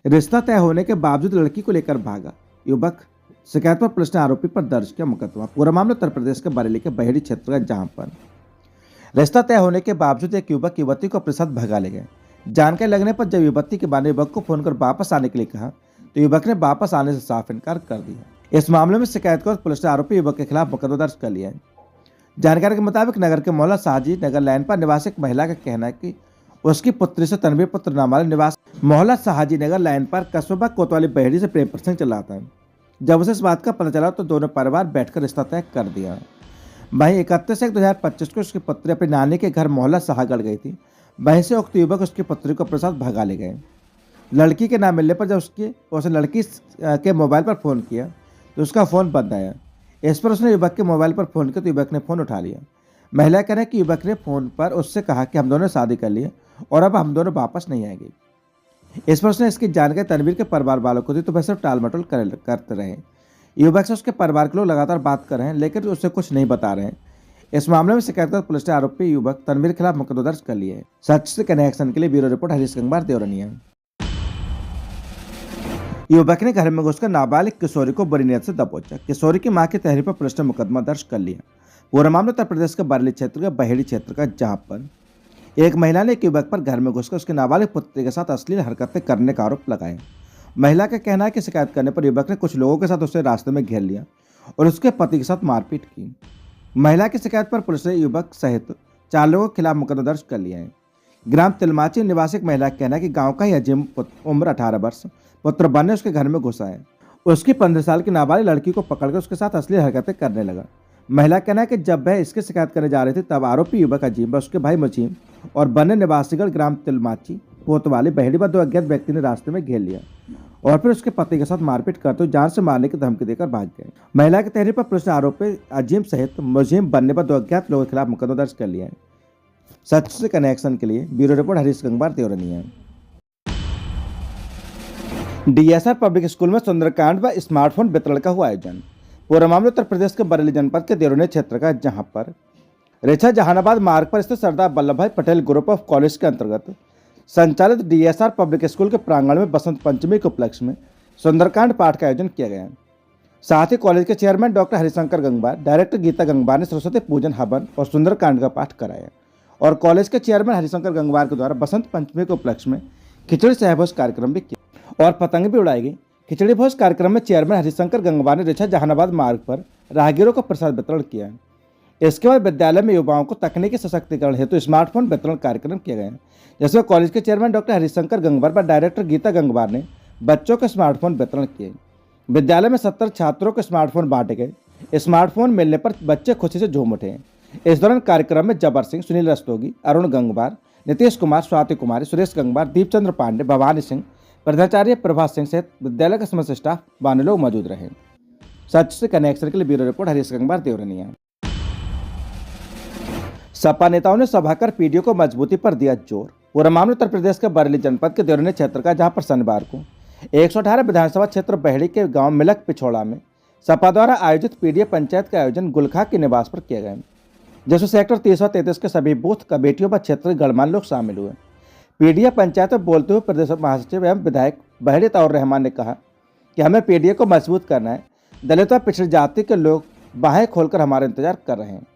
रिश्ता तय होने के बावजूद लड़की को लेकर भागा युवक, शिकायत पर पुलिस ने आरोपी पर दर्ज किया मुकदमा। पूरा मामला उत्तर प्रदेश के बरेली के बहेड़ी क्षेत्र का, जहां पर रिश्ता तय होने के बावजूद एक युवक युवती को अपने साथ भगा ले गए। जानकारी लगने पर जब युवती के बाद युवक को फोन कर वापस आने के लिए कहा तो युवक ने वापस आने से साफ इनकार कर दिया। इस मामले में शिकायत कर पुलिस ने आरोपी युवक के खिलाफ मुकदमा दर्ज कर लिया है। जानकारी के मुताबिक नगर के मोहल्ला शाहजी नगर लाइन पर निवासी एक महिला का कहना है कि उसकी पुत्री से तनवीर पुत्र नामालय निवास मोहल्ला शाहजी नगर लाइन पर कस्बा कोतवाली बहेड़ी से प्रेम प्रसंग चला था। जब उसे इस बात का पता चला तो दोनों परिवार बैठकर रिश्ता तय कर दिया। वहीं 31/1/2025 को उसकी पुत्री अपनी नानी के घर मोहल्ला शाहगढ़ गई थी। वहीं से उक्त युवक उसकी पुत्री को अपने साथ भगा ले गए। लड़की के ना मिलने पर जब उसे लड़की के मोबाइल पर फ़ोन किया तो उसका फ़ोन बंद आया। इस पर उसने युवक के मोबाइल पर फ़ोन किया तो युवक ने फ़ोन उठा लिया। महिला कह रहे हैं कि युवक ने फ़ोन पर उससे कहा कि हम दोनों ने शादी कर लिए और अब हम दोनों वापस नहीं आएंगे। इस पर उसने इसकी जानकारी तनवीर के परिवार वालों को दी तो वह सिर्फ टाल मटोल करते रहे। युवक से उसके परिवार के लोग लगातार बात कर रहे हैं लेकिन उससे कुछ नहीं बता रहे हैं। इस मामले में शिकायत कर पुलिस ने आरोपी युवक तनवीर के खिलाफ मुकदमा दर्ज कर लिया है। सच से कनेक्शन के लिए ब्यूरो रिपोर्ट हरीश गंगवार, देवरनिया। युवक ने घर में घुसकर नाबालिग किशोरी को बुरी नीयत से दबोचा। किशोरी की मां की तहरीर पर पुलिस ने मुकदमा दर्ज कर लिया। पूरा मामला उत्तर प्रदेश के बरेली क्षेत्र का बहेड़ी क्षेत्र का, जहां पर एक महिला ने एक युवक पर घर में घुसकर उसके नाबालिग पुत्री के साथ अश्लील हरकतें करने का आरोप लगाया। महिला का कहना है कि शिकायत करने पर युवक ने कुछ लोगों के साथ उसे रास्ते में घेर लिया और उसके पति के साथ मारपीट की। महिला की शिकायत पर पुलिस ने युवक सहित 4 लोगों के खिलाफ मुकदमा दर्ज कर लिया है। ग्राम तिलमाची निवासी एक महिला का कहना है कि गांव का ही अजीम उम्र 18 वर्ष पुत्र बनने उसके घर में घुसा है। उसकी 15 साल की नाबालिग लड़की को पकड़कर उसके साथ अश्लील हरकतें करने लगा। महिला का कहना है कि जब वह इसकी शिकायत करने जा रही थी तब आरोपी युवक अजीम व उसके भाई मुजीम और बन्ने निवासीगढ़ ग्राम तिलमाची कोतवाली बहेड़ी पर 2 अज्ञात व्यक्ति ने रास्ते में घेर लिया और फिर उसके पति के साथ मारपीट करते हुए जान से मारने की धमकी देकर भाग गए। महिला की तहरीर पर पुलिस ने आरोपी अजीम सहित मुजीम बनने पर 2 अज्ञात लोगों के खिलाफ मुकदमा दर्ज कर लिया है। सच से कनेक्शन के लिए bureau report Harish Gangwar, Deoraniya. DSR public school में सुंदरकांड व स्मार्टफोन वितरण का हुआ आयोजन। पूरा मामला उत्तर प्रदेश के बरेली जनपद के देवरनिया क्षेत्र का, जहां पर रेछा जहानाबाद मार्ग पर स्थित सरदार वल्लभ भाई पटेल ग्रुप ऑफ कॉलेज के अंतर्गत संचालित डीएसआर पब्लिक स्कूल के प्रांगण में बसंत पंचमी के उपलक्ष्य में सुंदरकांड पाठ का आयोजन किया गया। साथ ही कॉलेज के chairman doctor Harishankar Gangwar, director Geeta Gangwar ने सरस्वती पूजन हवन और सुंदरकांड का पाठ कराया और कॉलेज के चेयरमैन हरिशंकर गंगवार के द्वारा बसंत पंचमी के उपलक्ष्य में खिचड़ी सहभोज कार्यक्रम भी किया और पतंग भी उड़ाई गई। खिचड़ी भोज कार्यक्रम में चेयरमैन हरिशंकर गंगवार ने रेछा जहानाबाद मार्ग पर राहगीरों को प्रसाद वितरण किया। इसके बाद विद्यालय में युवाओं को तकनीकी सशक्तिकरण हेतु स्मार्टफोन वितरण कार्यक्रम किया गया, जिसमें कॉलेज के चेयरमैन डॉक्टर हरिशंकर गंगवार व डायरेक्टर गीता गंगवार ने बच्चों को स्मार्टफोन वितरण किए। विद्यालय में 70 छात्रों को स्मार्टफोन बांटे गए। स्मार्टफोन मिलने पर बच्चे खुशी से झूम उठे। इस दौरान कार्यक्रम में जबर सिंह, सुनील रस्तोगी, अरुण गंगवार, नीतीश कुमार, स्वाति कुमारी, सुरेश गंगवार, दीपचंद्र पांडे, भवानी सिंह, प्रधाचार्य प्रभात सिंह सहित विद्यालय के समस्त स्टाफ बाने लोग मौजूद रहे। सच से कनेक्शन के लिए ब्यूरो रिपोर्ट हरीश गंगवार, देवरनिया। सपा नेताओं ने सभा कर पीडीओ को मजबूती पर दिया जोर। पूरा मामला उत्तर प्रदेश के बरेली जनपद के देवरनिया क्षेत्र का, जहां पर शनिवार को 118 विधानसभा क्षेत्र बहेड़ी के गांव मिलक पिछोड़ा में सपा द्वारा आयोजित पीडीए पंचायत का आयोजन गुलखा के निवास पर किया गया, जिसमें सेक्टर 30 व 33 के सभी बूथ कमेटियों व क्षेत्र के गणमान्य लोग शामिल हुए। पीडीए पंचायत में बोलते हुए प्रदेश महासचिव एवं विधायक बहेड़ी ताउर रहमान ने कहा कि हमें पीडीए को मजबूत करना है। दलित व पिछड़ी जाति के लोग बाहें खोलकर हमारा इंतजार कर रहे हैं।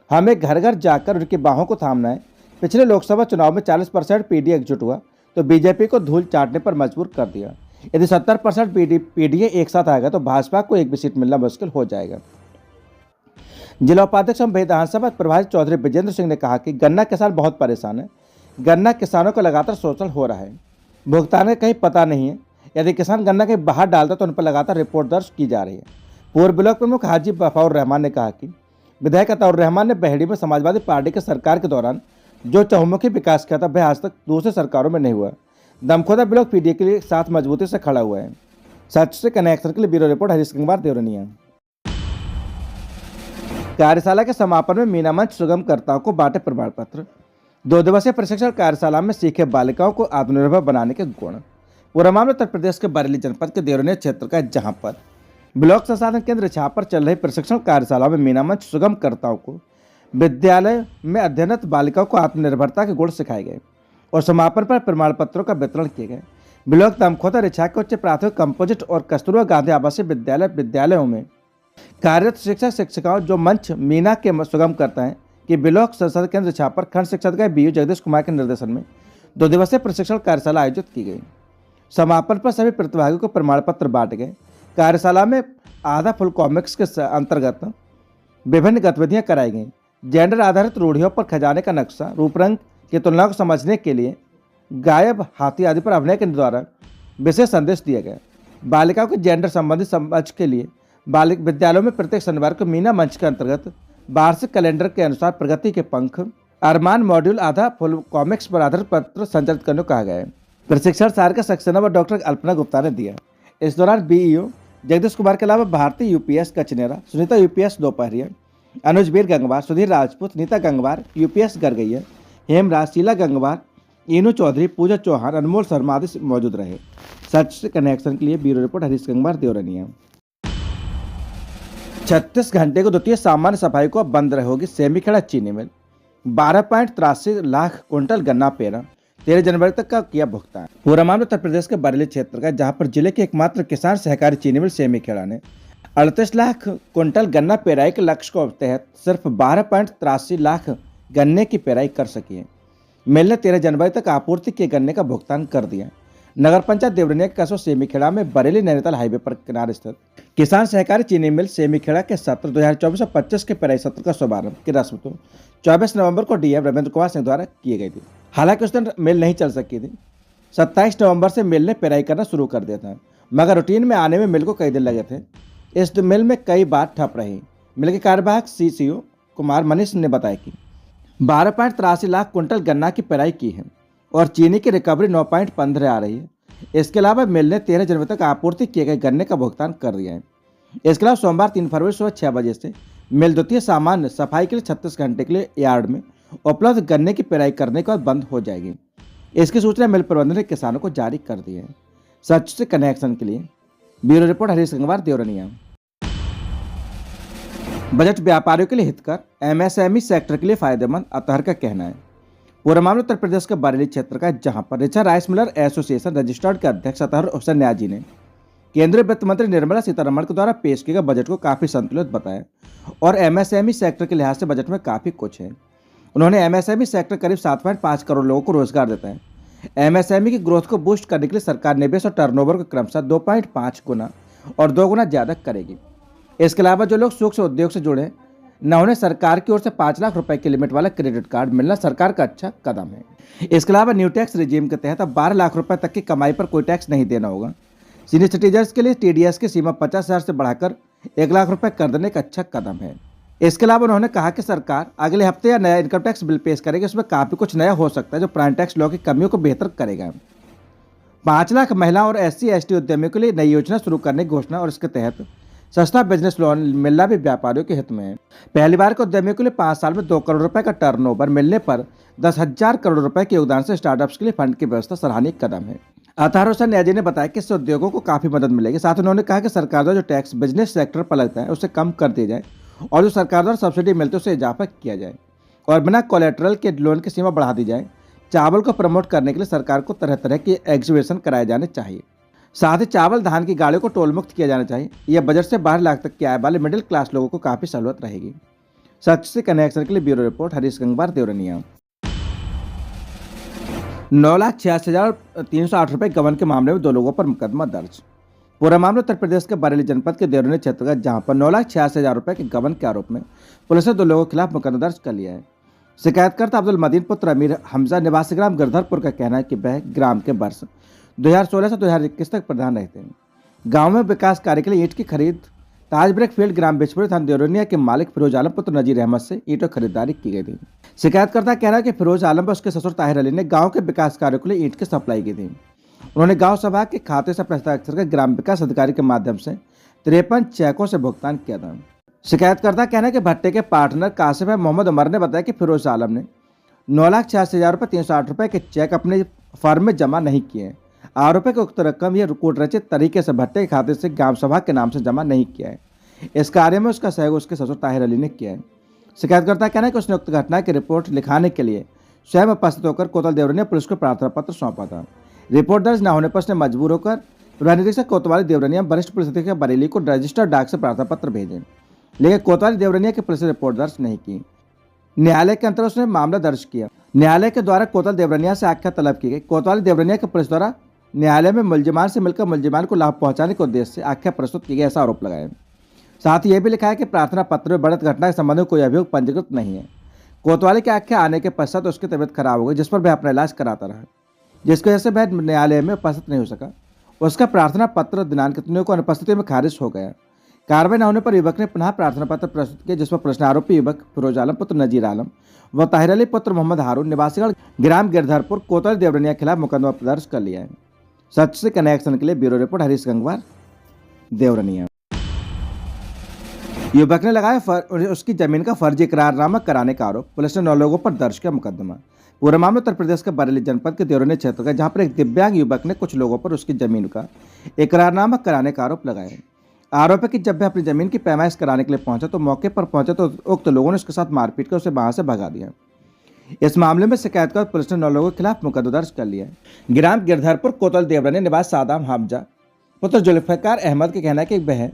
हमें घर घर जाकर उनकी बाहों को थामना है। पिछले लोकसभा चुनाव में 40% पीडीए एकजुट हुआ तो बीजेपी को धूल चाटने पर मजबूर कर दिया। यदि 70% पीडीए एक साथ आएगा तो भाजपा को एक भी सीट मिलना मुश्किल हो जाएगा। जिला उपाध्यक्ष एवं विधानसभा प्रभारी चौधरी विजेंद्र सिंह ने कहा कि गन्ना किसान बहुत परेशान है। गन्ना किसानों को लगातार शोषण हो रहा है। भुगतान का कहीं पता नहीं है। यदि किसान गन्ना कहीं बाहर डालता तो उन पर लगातार रिपोर्ट दर्ज की जा रही है। पूर्व ब्लॉक प्रमुख हाजी बफाउर रहमान ने कहा कि विधायक अताउर रहमान ने बहेड़ी में समाजवादी पार्टी के सरकार के दौरान जो चहुमुखी विकास किया था वह आज तक दूसरे सरकारों में नहीं हुआ। दमखोदा ब्लॉक पीडीए के लिए साथ मजबूती से खड़ा हुआ है। सच से कनेक्शन के लिए ब्यूरो रिपोर्ट हरीश गंगवार, देवरनिया। कार्यशाला के समापन में मीना मंच सुगमकर्ताओं को बांटे प्रमाण पत्र। 2 दिवसीय प्रशिक्षण कार्यशाला में सीखे बालिकाओं को आत्मनिर्भर बनाने के गुण। पूरा मामला उत्तर प्रदेश के बरेली जनपद के देवरनिया क्षेत्र का, जहां पर ब्लॉक संसाधन केंद्र छाप पर चल रही प्रशिक्षण कार्यशाला में मीना मंच सुगमकर्ताओं को विद्यालय में अध्ययनरत बालिकाओं को आत्मनिर्भरता के गुण सिखाए गए और समापन पर प्रमाण पत्रों का वितरण किए गए। ब्लॉक दमखोदा रिछा के उच्च प्राथमिक कंपोजिट और कस्तूरबा गांधी आवासीय विद्यालयों में कार्यरत शिक्षक शिक्षिकाओं जो मंच मीना के सुगम करता है कि ब्लॉक संसद केंद्र रिछा पर खंड शिक्षा अधिकारी बीयू जगदीश कुमार के निर्देशन में 2 दिवसीय प्रशिक्षण कार्यशाला आयोजित की गई। समापन पर सभी प्रतिभागियों को प्रमाण पत्र बांटे गए। कार्यशाला में आधा फुल कॉमिक्स के अंतर्गत विभिन्न गतिविधियां कराई गईं। जेंडर आधारित रूढ़ियों पर खजाने का नक्शा, रूपरंग की तुलना को समझने के लिए गायब हाथी आदि पर अभिनय के द्वारा विशेष संदेश दिया गया। बालिकाओं के जेंडर संबंधी समझ के लिए बालिक विद्यालयों में प्रत्येक शनिवार को मीना मंच के अंतर्गत वार्षिक कैलेंडर के अनुसार प्रगति के पंख, अरमान मॉड्यूल, आधा फुल कॉमिक्स पर आधारित पत्र संचालित करने को कहा गया है। प्रशिक्षण सारिका सक्सेना व डॉक्टर अल्पना गुप्ता ने दिया। इस दौरान बीईओ जगदीश कुमार के अलावा भारती यूपीएस कचनेरा, सुनीता यूपीएस दोपहरिया, अनुज वीर गंगवार, सुधीर राजपूत, नीता गंगवार यूपीएस गरगैया, हेमराज, शीला गंगवार, इनू चौधरी, पूजा चौहान, अनमोल शर्मा आदि मौजूद रहे। सच से कनेक्शन के लिए ब्यूरो रिपोर्ट हरीश गंगवार, देवरनिया। 36 घंटे को द्वितीय सामान्य सफाई को अब बंद रहेगी सेमीखेड़ा चीनी मिल। 12.83 लाख क्विंटल गन्ना पेरा 13 जनवरी तक का किया भुगतान। पूरा मामला उत्तर प्रदेश के बरेली क्षेत्र का, जहां पर जिले के एकमात्र किसान सहकारी चीनी मिल सेमीखेड़ा ने 38 लाख क्विंटल गन्ना पेराई के लक्ष्य को तहत सिर्फ 12.83 लाख गन्ने की पेराई कर सकी है। मिल ने 13 जनवरी तक आपूर्ति किए गन्ने का भुगतान कर दिया। नगर पंचायत देवरनिया के कस्बा सेमीखेड़ा में बरेली नैनीताल हाईवे पर किनारे स्थित किसान सहकारी चीनी मिल सेमीखेड़ा के सत्र 2024-25 के पेराई सत्र का शुभारंभ की रस्म तो 24 नवंबर को डीएम रविंद्र कुमार सिंह द्वारा की गई थी। हालांकि उस दिन मिल नहीं चल सकी थी। 27 नवंबर से मिल ने पेराई करना शुरू कर दिया था, मगर रूटीन में आने में मिल को कई दिन लगे थे। इस मिल में कई बार ठप रही। मिल के कार्यवाहक सीसीओ कुमार मनीष ने बताया कि 12.83 लाख क्विंटल गन्ना की पेराई की है और चीनी की रिकवरी 9.15 आ रही है। इसके अलावा मिल ने 13 जनवरी तक आपूर्ति किए गए गन्ने का भुगतान कर दिया है। इसके अलावा सोमवार 3 फरवरी सुबह 6 बजे से मिल द्वितीय सामान्य सफाई के लिए 36 घंटे के लिए यार्ड में उपलब्ध गन्ने की पेराई करने के बाद बंद हो जाएगी। इसकी सूचना मिल प्रबंधन ने किसानों को जारी कर दी है। सच से कनेक्शन के लिए bureau report Harish Gangwar, Deoraniya. Budget व्यापारियों के लिए हितकर, एमएसएमई सेक्टर के लिए फायदेमंद, अतहर का कहना है। पूरा मामला उत्तर प्रदेश के बरेली क्षेत्र का, जहां पर Richa rice Miller association registered के अध्यक्ष अतहर हुसैन न्याजी ने केंद्रीय वित्त मंत्री निर्मला सीतारमण के द्वारा पेश किए गए बजट को काफी संतुलित बताया और एमएसएमई सेक्टर के लिहाज से बजट में काफी कुछ है। उन्होंने एमएसएमई सेक्टर करीब 7.5 करोड़ लोगों को रोजगार देता है। एमएसएमई की ग्रोथ को बूस्ट करने के लिए सरकार निवेश और टर्नओवर को क्रमशः 2.5 गुना और 2 गुना ज्यादा करेगी। इसके अलावा जो लोग सूक्ष्म उद्योग से जुड़े हैं न, उन्हें सरकार की ओर से 5 लाख रुपए की लिमिट वाला क्रेडिट कार्ड मिलना सरकार का अच्छा कदम है। इसके अलावा न्यू टैक्स रिजीम के तहत अब 12 लाख रुपए तक की कमाई पर कोई टैक्स नहीं देना होगा। सीनियर सिटीजन्स के लिए टीडीएस की सीमा 50,000 से बढ़ाकर 1 लाख रुपए कर देने का अच्छा कदम है। इसके अलावा उन्होंने कहा कि सरकार अगले हफ्ते या नया इनकम टैक्स बिल पेश करेगी। उसमें काफी कुछ नया हो सकता है जो प्राइम टैक्स लॉ की कमियों को बेहतर करेगा। 5 लाख महिला और SC/ST उद्यमियों के लिए नई योजना शुरू करने की घोषणा और इसके तहत सस्ता बिजनेस लोन मिलना भी व्यापारियों के हित में है। पहली बार को उद्यमियों के लिए 5 साल में 2 करोड़ रुपए का टर्नओवर मिलने पर 10,000 करोड़ रुपए के योगदान से स्टार्टअप्स के लिए फंड की व्यवस्था सराहनीय कदम है। अतहर हुसैन न्याजी ने बताया कि इससे उद्योगों को काफी मदद मिलेगी। साथ ही उन्होंने कहा कि सरकार द्वारा जो टैक्स बिजनेस सेक्टर पर लगता है उसे कम कर दिया जाए और जो सरकार द्वारा सब्सिडी मिलती है उसे इजाफा किया जाए और बिना कोलेटरल के लोन की सीमा बढ़ा दी जाए। चावल को प्रमोट करने के लिए सरकार को तरह तरह के एग्जीबिशन कराए जाने चाहिए। साथ ही चावल धान की गाड़ियों को टोल मुक्त किया जाना चाहिए। यह बजट से 12 लाख तक की आय वाले मिडिल क्लास लोगों को काफी सहूलत रहेगी। सच से कनेक्शन के लिए ब्यूरो रिपोर्ट हरीश गंगवार, देवरनिया। 9,86,308 रुपए गबन के मामले में 2 लोगों पर मुकदमा दर्ज। पूरा मामला उत्तर प्रदेश के बरेली जनपद के देवरनिया क्षेत्र का, जहां पर 9,86,000 रुपए के गबन के आरोप में पुलिस ने 2 लोगों के खिलाफ मुकदमा दर्ज कर लिया है। शिकायतकर्ता अब्दुल मदीन पुत्र अमीर हमजा निवासी ग्राम गिरधरपुर का कहना है कि वह ग्राम के वर्ष 2016 से 2021 तक प्रधान रहते हैं। गांव में विकास कार्य के लिए ईंट की खरीद ताज ब्रेक फील्ड ग्राम बिचपुरी थाना देवरनिया के मालिक फिरोज आलम पुत्र नजीर अहमद से ईंटों खरीदारी की गई थी। शिकायतकर्ता कहना है कि फिरोज आलम व उसके ससुर ताहिर अली ने गांव के विकास कार्यों के लिए ईंट की सप्लाई की थी। उन्होंने गांव सभा के खाते से हस्ताक्षर कर ग्राम विकास अधिकारी के माध्यम से 53 चेकों से भुगतान किया था। शिकायतकर्ता कहना है कि भट्टे के पार्टनर कासिम है मोहम्मद उमर ने बताया कि फिरोज आलम ने 9,86,308 के चेक अपने फर्म में जमा नहीं किए। आरोपी की उक्त रकम यह कूट रचित तरीके से भट्टे के खाते से ग्राम सभा के नाम से जमा नहीं किया है। इस कार्य में उसका सहयोग उसके ससुर ताहिर अली ने किया है। शिकायतकर्ता कहना है कि उसने उक्त घटना की रिपोर्ट लिखाने के लिए स्वयं उपस्थित होकर कोतल देवरनिया पुलिस को प्रार्थना पत्र सौंपा था। रिपोर्ट दर्ज न होने पर उसने मजबूर होकर प्रभारी निरीक्षक कोतवाली देवरनिया वरिष्ठ पुलिस अधीक्षक बरेली को रजिस्टर्ड डाक से प्रार्थना पत्र भेजे, लेकिन कोतवाली देवरनिया की पुलिस ने रिपोर्ट दर्ज नहीं की। न्यायालय के अंतर उसने मामला दर्ज किया। न्यायालय के द्वारा कोतवाली देवरनिया से आख्या तलब की गई। कोतवाली देवरनिया की पुलिस द्वारा न्यायालय में मुलजिमान से मिलकर मुलजिमान को लाभ पहुंचाने के उद्देश्य से आख्या प्रस्तुत की गई, ऐसा आरोप लगाया। साथ ही यह भी लिखा है कि प्रार्थना पत्र में बढ़त घटना के संबंध में कोई अभियोग पंजीकृत नहीं है। कोतवाली की आख्या आने के पश्चात उसकी तबीयत खराब हो गई, जिस पर वह अपना इलाज कराता रहा, जिसकी वजह से वह न्यायालय में उपस्थित नहीं हो सका। उसका प्रार्थना पत्र दिनांक 3 को अनुपस्थिति में खारिज हो गया। कार्रवाई न होने पर युवक ने पुनः प्रार्थना पत्र प्रस्तुत किया, जिस पर प्रश्न आरोपी युवक फिरोज आलम पुत्र नजीर आलम व ताहिर अली पुत्र मोहम्मद हारून निवासीगढ़ ग्राम गिरधरपुर कोतवाली देवरनिया के खिलाफ मुकदमा दर्ज कर लिया है। सच से कनेक्शन के लिए ब्यूरो रिपोर्ट हरीश गंगवार, देवरनिया। युवक ने लगाया उसकी जमीन का फर्जी इकरारनामा कराने का आरोप। पुलिस ने 9 लोगों पर दर्ज किया मुकदमा। पूरा मामला उत्तर प्रदेश के बरेली जनपद के देवरनिया क्षेत्र का, जहां पर एक दिव्यांग युवक ने कुछ लोगों पर उसकी जमीन का इकरारनामा कराने का आरोप लगाया। आरोप है कि जब वह अपनी जमीन की पैमाइश कराने के लिए पहुंचा तो मौके पर पहुंचे तो उक्त लोगों ने उसके साथ मारपीट कर उसे वहां से भगा दिया। इस मामले में शिकायत कर पुलिस ने 9 लोगों के खिलाफ मुकदमा दर्ज कर लिया है। ग्राम गिरधरपुर कोतवाली देवरनिया निवासी सादाम हमजा पुत्र जुल्फिकार अहमद के कहना है कि वह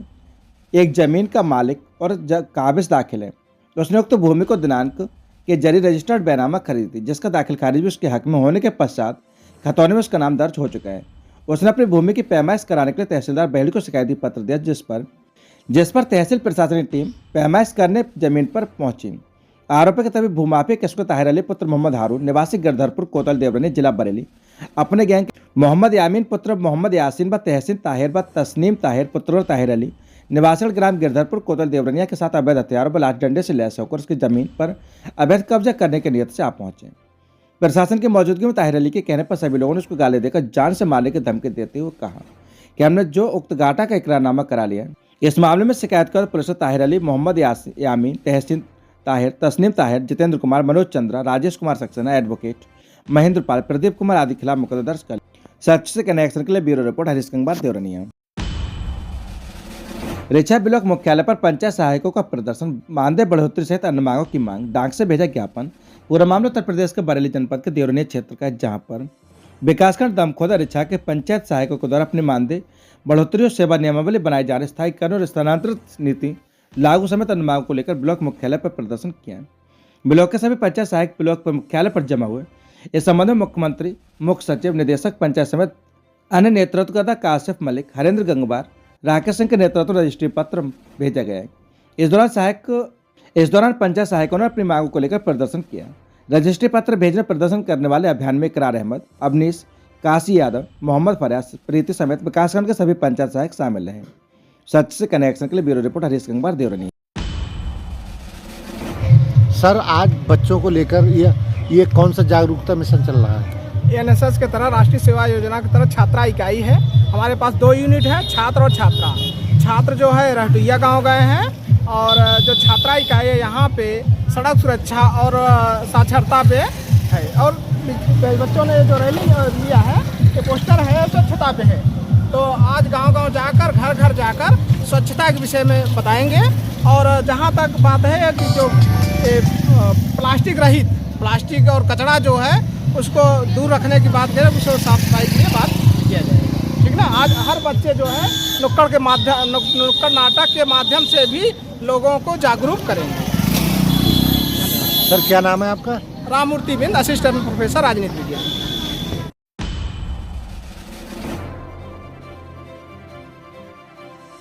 एक जमीन का मालिक और काबिज दाखिल है। उसने उक्त भूमि को दिनांक के जरिए रजिस्टर्ड बैनामा खरीदी, जिसका दाखिल खारिज भी उसके हक में होने के पश्चात खतौनी में उसका नाम दर्ज हो चुका है। उसने अपनी भूमि की पैमाइश कराने के लिए तहसीलदार बहेड़ी को शिकायती पत्र दिया, जिस पर तहसील प्रशासनिक टीम पैमाइश करने जमीन पर पहुंची। आरोपी के तभी भूमाफी किसको ताहिर अली पुत्र मोहम्मद हारून निवासी गिरधरपुर कोतवाली देवरनिया जिला बरेली अपने गैंग मोहम्मद यामीन पुत्र मोहम्मद यासीन व तहसीन ताहिर व तस्नीम ताहिर पुत्र ताहिर अली निवासी ग्राम गिरधरपुर कोतवाली देवरनिया के साथ अवैध हथियारों व लाठी डंडे से लैस होकर उसकी जमीन पर अवैध कब्जा करने की नियत से आ पहुंचे। प्रशासन की मौजूदगी में ताहिर अली के कहने पर सभी लोगों ने उसको गाली देकर जान से मारने की धमकी देते हुए कहा कि हमने जो उक्त घाटा का इकरारनामा करा लिया। इस मामले में शिकायत कर पुलिस ने ताहिर अली, मोहम्मद यामीन, तहसीन ताहिर, तस्नीम ताहिर, जितेंद्र कुमार, मनोज चंद्रा, राजेश कुमार सक्सेना, एडवोकेट महेंद्र पाल, प्रदीप कुमार आदि के खिलाफ मुकदमा दर्ज कर। सच से कनेक्शन के लिए bureau report Harish Gangwar, Deoraniya. रिछा block मुख्यालय पर पंचायत सहायकों का प्रदर्शन, मानदेय बढ़ोतरी सहित अन्य मांगों की मांग, डाक से भेजा ज्ञापन। पूरा मामला उत्तर प्रदेश के बरेली जनपद के देवरनिया क्षेत्र का है, जहां पर विकासखंड दमखोदा रिछा के पंचायत सहायकों के द्वारा अपने मानदेय बढ़ोतरी और सेवा नियमावली बनाए जाने, स्थायीकरण और स्थानांतरित नीति लागू समेत अन्य मांगों को लेकर ब्लॉक मुख्यालय पर प्रदर्शन किया। ब्लॉक के सभी पंचायत सहायक ब्लॉक पर मुख्यालय पर जमा हुए। इस संबंध में मुख्यमंत्री, मुख्य सचिव, निदेशक पंचायत समेत अन्य नेतृत्वकर्ता काशिफ मलिक, हरेंद्र गंगवार, राकेश सिंह के नेतृत्व में रजिस्ट्री पत्र भेजा गया है। इस दौरान पंचायत सहायकों ने अपनी मांगों को लेकर प्रदर्शन किया। रजिस्ट्री पत्र भेजने प्रदर्शन करने वाले अभियान में इकरार अहमद, अवनीश, काशी यादव, मोहम्मद फरियाद, प्रीति समेत विकासखंड के सभी पंचायत सहायक शामिल रहे। सच से कनेक्शन के लिए bureau report Harish Gangwar, Deoraniya. Sir, आज बच्चों को लेकर ये कौन सा जागरूकता मिशन चल रहा है? एनएसएस के तरह राष्ट्रीय सेवा योजना की तरह छात्रा इकाई है। हमारे पास 2 यूनिट है, छात्र और छात्रा। छात्र जो है रहटुइया गांव गए हैं और जो छात्रा इकाई है यहाँ पे सड़क सुरक्षा और साक्षरता पे है। और बच्चों ने जो रैली लिया है, ये पोस्टर है, स्वच्छता पे है। तो आज गांव-गांव जाकर, घर-घर जाकर स्वच्छता के विषय में बताएंगे। और जहाँ तक बात है कि जो प्लास्टिक रहित, प्लास्टिक और कचरा जो है उसको दूर रखने की बात करें, उसको साफ सफाई के लिए बात किया जाए, ठीक ना। आज हर बच्चे जो है नुक्कड़ नाटक के माध्यम से भी लोगों को जागरूक करेंगे। सर, क्या नाम है आपका? राममूर्ति बिंद, असिस्टेंट प्रोफेसर राजनीति विज्ञान।